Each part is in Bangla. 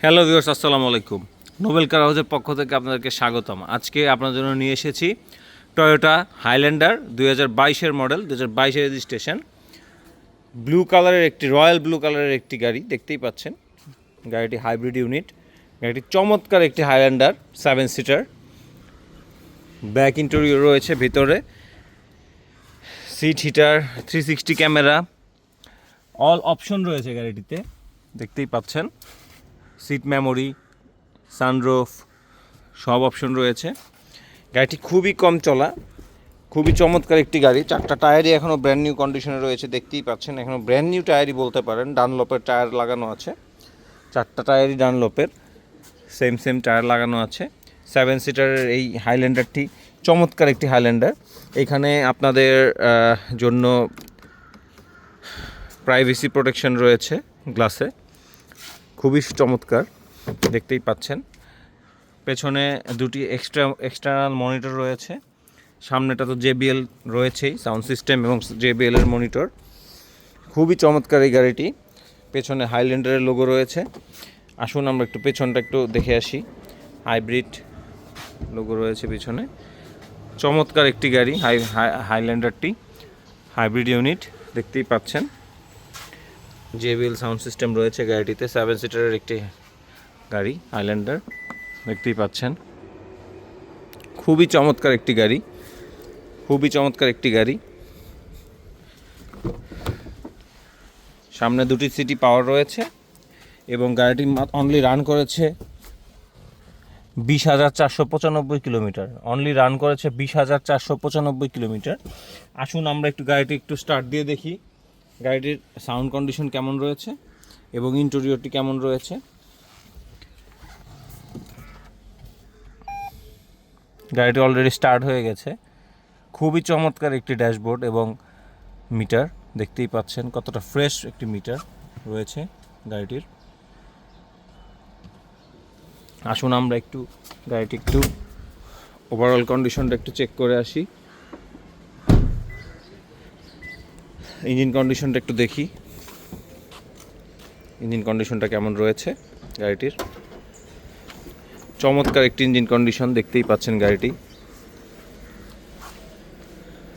হ্যালো ভিউয়ার্স, আসসালামু আলাইকুম। নোবেল কার হাউসের পক্ষ থেকে আপনাদেরকে স্বাগতম। আজকে আপনার জন্য নিয়ে এসেছি টয়োটা হাইল্যান্ডার 2022-এর মডেল, 2022-এর রেজিস্ট্রেশন, ব্লু কালারের একটি রয়্যাল ব্লু কালারের একটি গাড়ি দেখতেই পাচ্ছেন। গাড়িটি হাইব্রিড ইউনিট, গাড়িটি চমৎকার একটি হাইল্যান্ডার 7 সিটার। ব্যাক ইন্টেরিয়র রয়েছে, ভিতরে seat heater, 360 camera, all option রয়েছে গাড়িটিতে, দেখতেই পাচ্ছেন। সিট মেমোরি, সানরুফ, সব অপশন রয়েছে। গাড়িটি খুবই কম চলা, খুবই চমৎকার একটি গাড়ি। 4টা টায়ারই এখনও ব্র্যান্ড নিউ কন্ডিশনে রয়েছে, দেখতেই পাচ্ছেন। এখনও ব্র্যান্ড নিউ টায়ারই বলতে পারেন, ডানলপের টায়ার লাগানো আছে। 4টা টায়ারই ডানলপের সেম টায়ার লাগানো আছে। 7 সিটারের এই হাইল্যান্ডারটি চমৎকার একটি হাইল্যান্ডার। এখানে আপনাদের জন্য প্রাইভেসি প্রোটেকশন রয়েছে গ্লাসে, খুবই চমৎকার, দেখতেই পাচ্ছেন। পেছনে দুটি এক্সটার্নাল মনিটর রয়েছে। সামনেটা তো JBL রয়েছেই, সাউন্ড সিস্টেম এবং JBL এর মনিটর। খুবই চমৎকার এই গাড়িটি। পেছনে হাইল্যান্ডারের লোগো রয়েছে। আসুন আমরা একটু পেছনটা একটু দেখে আসি। হাইব্রিড লোগো রয়েছে পিছনে। চমৎকার একটি গাড়ি হাইল্যান্ডারটি, হাইব্রিড ইউনিট, দেখতেই পাচ্ছেন। JBL সাউন্ড সিস্টেম রয়েছে গাড়িটিতে। 7 সিটারের একটি গাড়ি হাইল্যান্ডার, দেখতেই পাচ্ছেন। খুবই চমৎকার একটি গাড়ি, খুবই চমৎকার একটি গাড়ি। সামনে দুটি সিটি পাওয়ার রয়েছে এবং গাড়িটি অনলি রান করেছে 20,495 কিলোমিটার। অনলি রান করেছে 20,495 কিলোমিটার। আসুন আমরা একটু গাড়িটি একটু স্টার্ট দিয়ে দেখি গাড়িটির সাউন্ড কন্ডিশন কেমন রয়েছে এবং ইন্টেরিয়রটি কেমন রয়েছে। গাড়িটি অলরেডি স্টার্ট হয়ে গেছে। খুবই চমৎকার একটি ড্যাশবোর্ড এবং মিটার, দেখতেই পাচ্ছেন কতটা ফ্রেশ একটি মিটার রয়েছে গাড়িটির। আসুন আমরা একটু গাড়িটি একটু ওভারঅল কন্ডিশনটা একটু চেক করে আসি। ইঞ্জিন কন্ডিশনটা একটু দেখি, ইঞ্জিন কন্ডিশনটা কেমন রয়েছে গাড়িটির। চমৎকার একটি ইঞ্জিন কন্ডিশন, দেখতেই পাচ্ছেন। গাড়িটি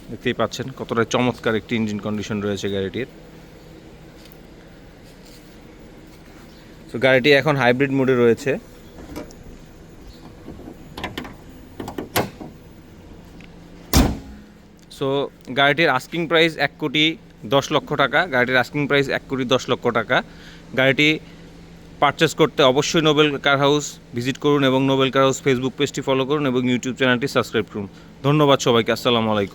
দেখতেই পাচ্ছেন কতটা চমৎকার একটি ইঞ্জিন কন্ডিশন রয়েছে গাড়িটির। তো গাড়িটি এখন হাইব্রিড মোডে রয়েছে। সো গাড়িটির আস্কিং প্রাইস 1,10,00,000 টাকা। গাড়িটির আস্কিং প্রাইস 1,10,00,000 টাকা। গাড়িটি পারচেস করতে অবশ্যই নোবেল কার হাউস ভিজিট করুন এবং নোবেল কার হাউস ফেসবুক পেজটি ফলো করুন এবং ইউটিউব চ্যানেলটি সাবস্ক্রাইব করুন। ধন্যবাদ সবাইকে। আসসালামু আলাইকুম।